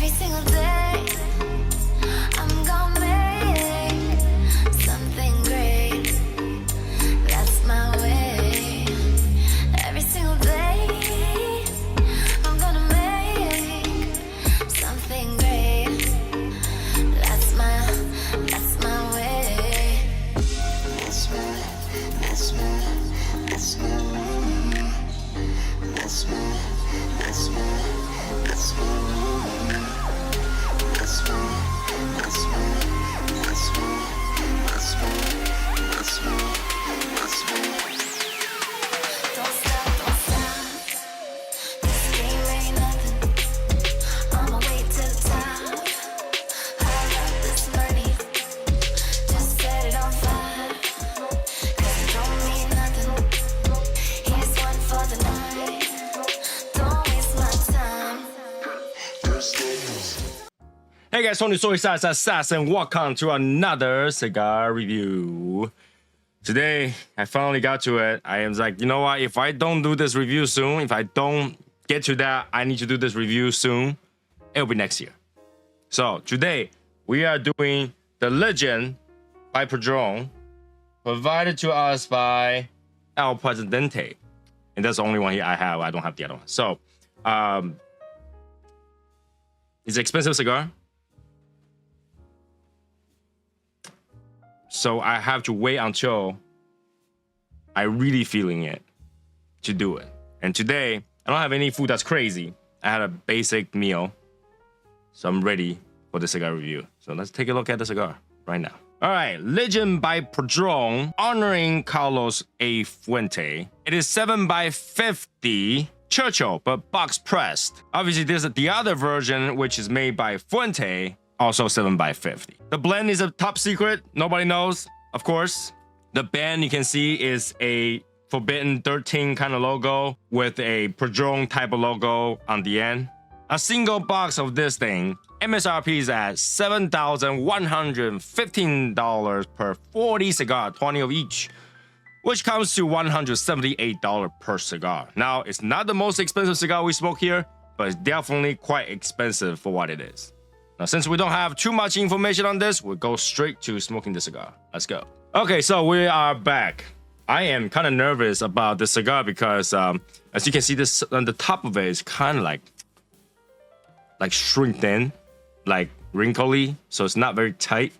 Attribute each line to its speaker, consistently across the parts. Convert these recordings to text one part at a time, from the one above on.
Speaker 1: Every single day, I'm gonna make something great. That's my way. Every single day, I'm gonna make something great. That's my way. That's my way. That's my way. That's my way. That's my way. That's my way. That's my way. That's my way. That's my way. That's my way. That's my way. Don't stop, don't stop. This game ain't nothing. I'ma wait till the top. Pile up this money. Just set it on fire. 'Cause it don't mean nothing. Here's one for the night. Don't waste my time.
Speaker 2: Hey guys, Tony Soysauceassassin. Welcome to another cigar review. Today, I finally got to it. I was like, you know what? If I don't do this review soon, if I don't get to that, I need to do this review soon, it'll be next year. So today, we are doing the Legend by Padrón, provided to us by El Presidente. And that's the only one here I have. I don't have the other one. So, it's an expensive cigar. So I have to wait until I really feeling it to do it. And today, I don't have any food that's crazy. I had a basic meal. So I'm ready for the cigar review. So let's take a look at the cigar right now. All right, Legend by Padrón, honoring Carlos A. Fuente. It is 7x50 Churchill, but box pressed. Obviously, there's the other version, which is made by Fuente, also 7x50. The blend is a top secret. Nobody knows, of course. The band you can see is a Forbidden 13 kind of logo with a Padrón type of logo on the end. A single box of this thing, MSRP is at $7,115 per 40 cigar, 20 of each, which comes to $178 per cigar. Now, it's not the most expensive cigar we smoke here, but it's definitely quite expensive for what it is. Now, since we don't have too much information on this, we'll go straight to smoking the cigar. Let's go. Okay, so we are back. I am kind of nervous about the cigar because, as you can see, this on the top of it is kind of like shrink thin, like wrinkly, so it's not very tight.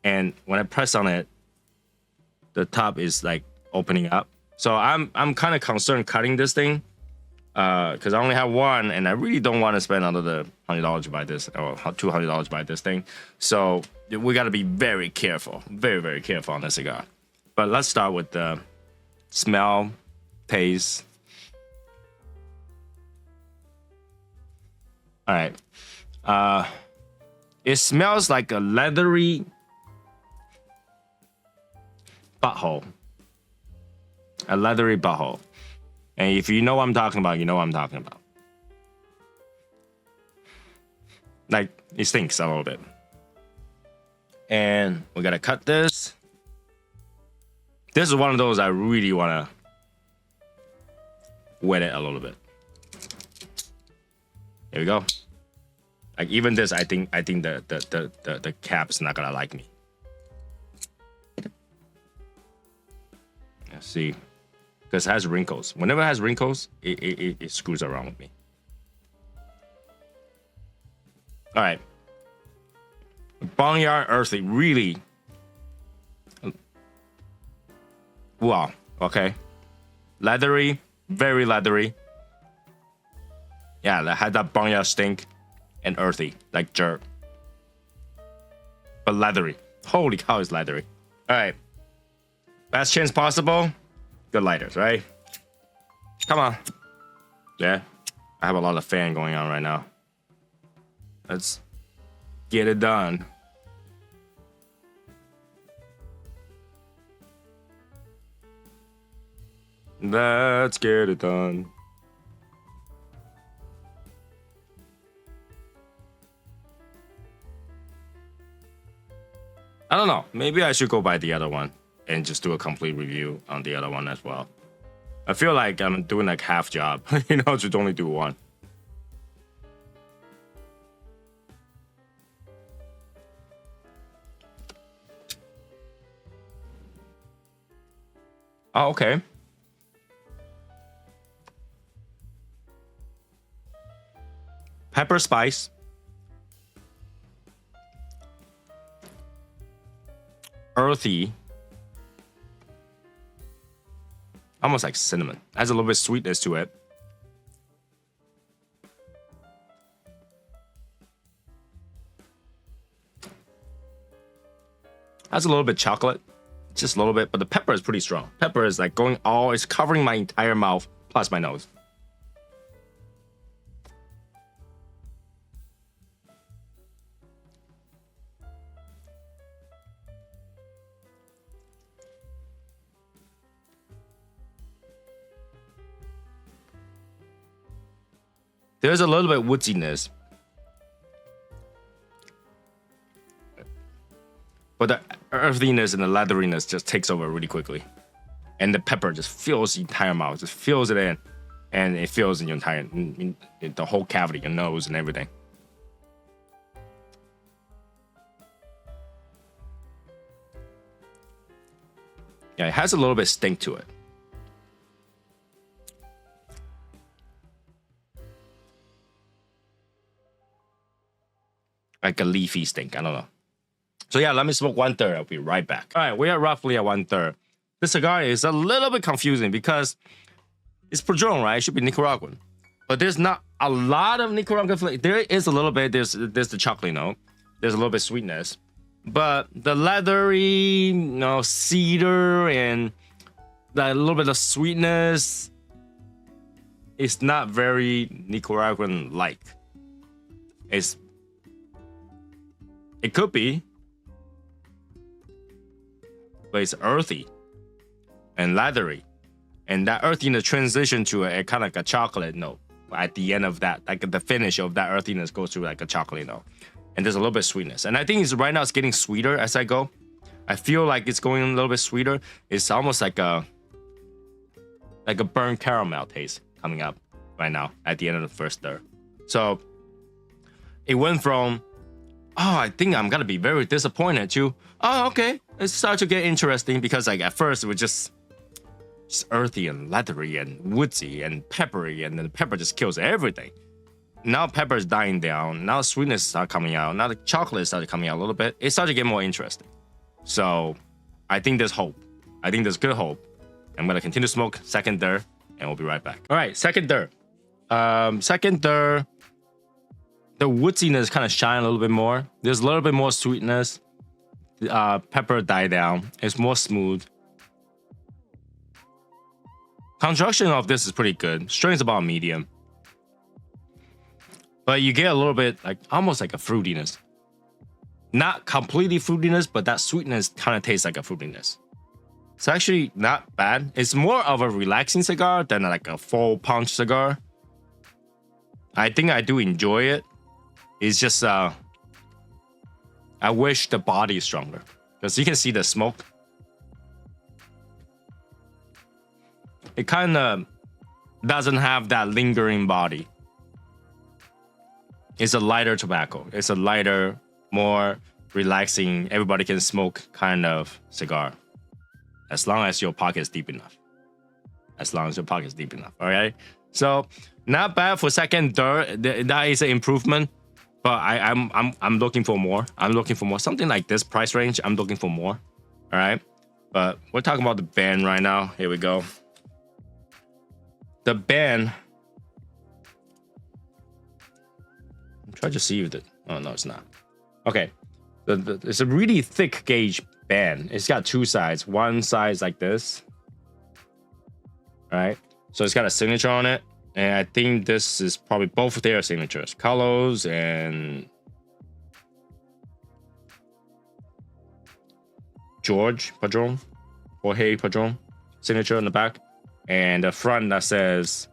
Speaker 2: And when I press on it, the top is like opening up. So I'm kind of concerned cutting this thing because I only have one, and I really don't want to spend another $100 to buy this or $200 to buy this thing. So we got to be very careful, very, very careful on the cigar. But let's start with the smell, taste. All right. It smells like a leathery butthole. A leathery butthole. And if you know what I'm talking about, you know what I'm talking about. Like, it stinks a little bit. And we gotta cut this. This is one of those I really wanna wet it a little bit. Here we go. Like even this, I think the cap's not gonna like me. Let's see, because it has wrinkles. Whenever it has wrinkles, it screws around with me. All right, Boneyard Earthy, really. Wow. Okay, leathery, very leathery. Yeah, that had that boneyard stink and earthy, like jerk. But leathery. Holy cow, it's leathery. All right. Best chance possible. Good lighters, right? Come on. Yeah. I have a lot of fan going on right now. Let's get it done. Let's get it done. I don't know. Maybe I should go buy the other one and just do a complete review on the other one as well. I feel like I'm doing like half job, you know, to only do one. Oh, okay. Pepper spice. Earthy. Almost like cinnamon. Has a little bit of sweetness to it. Has a little bit of chocolate. Just a little bit, but the pepper is pretty strong. Pepper is like going all, it's covering my entire mouth plus my nose. There's a little bit of woodiness. But the earthiness and the leatheriness just takes over really quickly. And the pepper just fills the entire mouth, just fills it in. And it fills in your entire, in the whole cavity, your nose and everything. Yeah, it has a little bit of stink to it. Like a leafy stink, I don't know. So yeah, let me smoke 1/3. I'll be right back. All right, we are roughly at 1/3. This cigar is a little bit confusing because it's Padrón, right? It should be Nicaraguan. But there's not a lot of Nicaraguan flavor. There is a little bit. There's the chocolate note. There's a little bit of sweetness. But the leathery, cedar and that little bit of sweetness is not very Nicaraguan-like. It could be, but it's earthy and leathery, and that earthiness transition to a kind of like a chocolate note at the end of that, like the finish of that earthiness goes to like a chocolate note, and there's a little bit of sweetness. And I think right now it's getting sweeter as I go. I feel like it's going a little bit sweeter. It's almost like a burnt caramel taste coming up right now at the end of the first third. So it went from, oh, I think I'm gonna be very disappointed to, oh, okay, it started to get interesting, because like at first it was just earthy and leathery and woodsy and peppery, and then the pepper just kills everything. Now pepper is dying down. Now sweetness started coming out. Now the chocolate started coming out a little bit. It started to get more interesting. So I think there's hope. I think there's good hope. I'm gonna continue to smoke second third, and we'll be right back. All right, second third. Second third. The woodiness kind of shine a little bit more. There's a little bit more sweetness. Pepper died down. It's more smooth. Construction of this is pretty good. Strength about medium. But you get a little bit like almost like a fruitiness. Not completely fruitiness, but that sweetness kind of tastes like a fruitiness. It's actually not bad. It's more of a relaxing cigar than like a full punch cigar. I think I do enjoy it. It's just, I wish the body is stronger, because you can see the smoke. It kind of doesn't have that lingering body. It's a lighter tobacco. It's a lighter, more relaxing, everybody can smoke kind of cigar. As long as your pocket is deep enough. As long as your pocket is deep enough, all right? So, not bad for second, third. That is an improvement. But I'm looking for more. I'm looking for more. Something like this price range, I'm looking for more. All right. But we're talking about the band right now. Here we go. The band. I'm trying to see if it. Oh no, it's not. Okay. It's a really thick gauge band. It's got two sides. One side is like this. All right. So it's got a signature on it. And I think this is probably both of their signatures. Carlos and Jorge Padron, signature on the back. And the front that says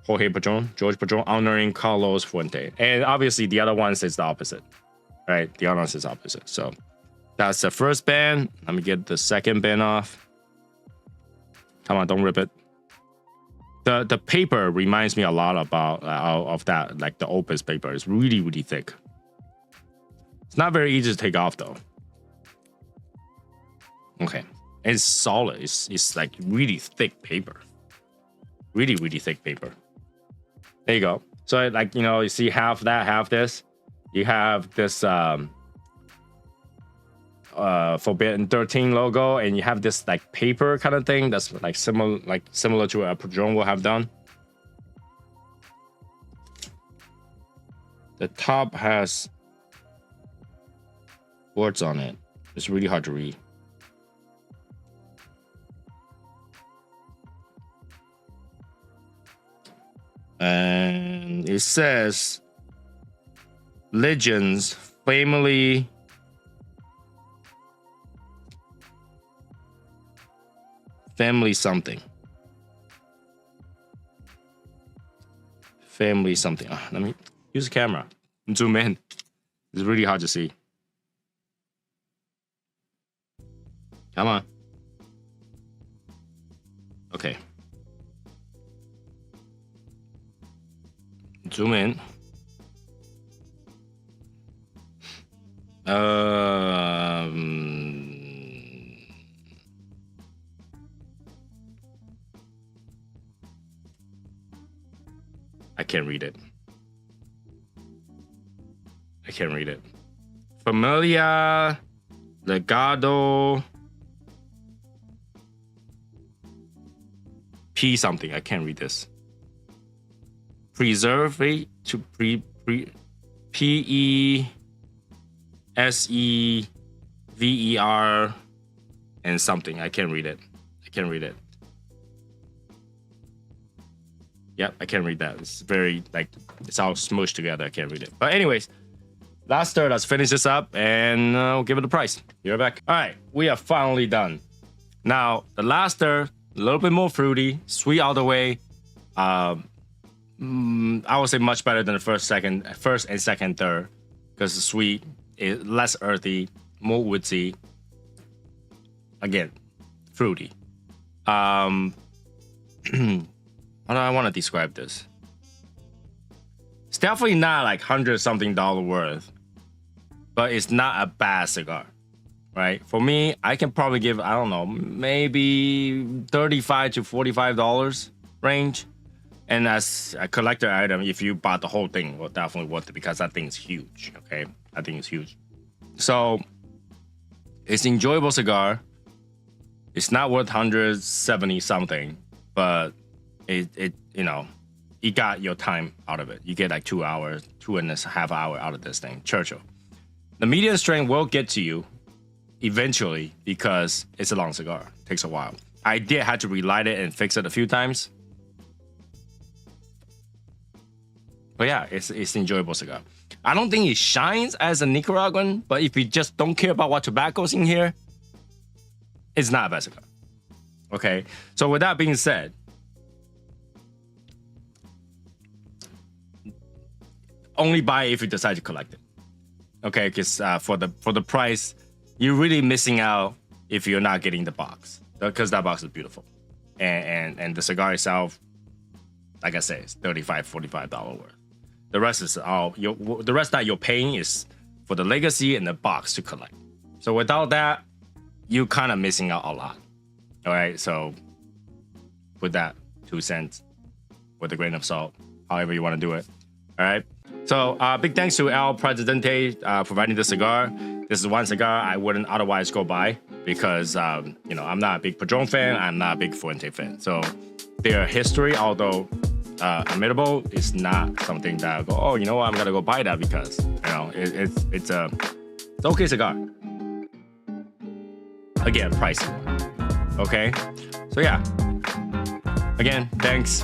Speaker 2: Jorge Padron, honoring Carlos Fuente. And obviously the other one says the opposite, right? The other one says opposite. So that's the first band. Let me get the second band off. Come on, don't rip it. The paper reminds me a lot about of that, like the Opus paper. It's really, really thick. It's not very easy to take off though. Okay, it's solid. It's like really thick paper. Really thick paper. There you go. So like, you know, you see half that, half this. You have this Forbidden 13 logo, and you have this like paper kind of thing that's like similar to what a Padrón will have done. The top has words on it. It's really hard to read. And it says Legends family something. Family something. Let me use the camera and zoom in. It's really hard to see. Come on. Okay. Zoom in. I can't read it. Familia Legado P something. I can't read this. Preserve to PESEVER and something. I can't read it. Yep, I can't read that. It's very like it's all smushed together. I can't read it. But anyways, last stir. Let's finish this up and we'll give it a price. Be right back. All right, we are finally done. Now the last stir, a little bit more fruity, sweet all the way. I would say much better than the first and second, third, because the sweet is less earthy, more woodsy. Again, fruity. How do I want to describe this? It's definitely not like $100-something worth, but it's not a bad cigar, right? For me, I can probably give, I don't know, maybe $35 to $45 range. And as a collector item, if you bought the whole thing, well, definitely worth it because that thing is huge, okay? I think it's huge. So it's an enjoyable cigar. It's not worth 170 something, but it you know, you got your time out of it. You get like 2 hours, 2.5 hours out of this thing. Churchill. The medium strength will get to you eventually because it's a long cigar. It takes a while. I did have to relight it and fix it a few times. But yeah, it's an enjoyable cigar. I don't think it shines as a Nicaraguan, but if you just don't care about what tobacco's in here, it's not a bad cigar. Okay, so with that being said, only buy it if you decide to collect it. Okay, because for the price, you're really missing out if you're not getting the box, because that box is beautiful, and the cigar itself, like I said, it's $35-$45 worth. The rest is the rest that you're paying is for the legacy and the box to collect. So without that, you're kind of missing out a lot. All right, so put that 2 cents with a grain of salt, however you want to do it. All right. So big thanks to El Presidente providing the cigar. This is one cigar I wouldn't otherwise go buy because you know, I'm not a big Padrón fan. I'm not a big Fuente fan. So their history, although admirable, is not something that I go, oh, you know what, I'm gonna go buy that because you know it's okay cigar. Again, pricey. Okay, so yeah. Again, thanks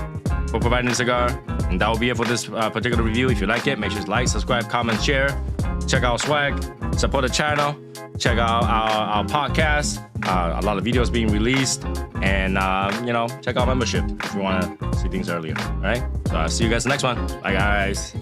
Speaker 2: for providing the cigar, and that will be it for this particular review. If you like it, make sure to like, subscribe, comment, share. Check out swag, support the channel, check out our podcast. A lot of videos being released, and you know, check out membership if you want to see things earlier. All right, so I'll see you guys in the next one. Bye, guys.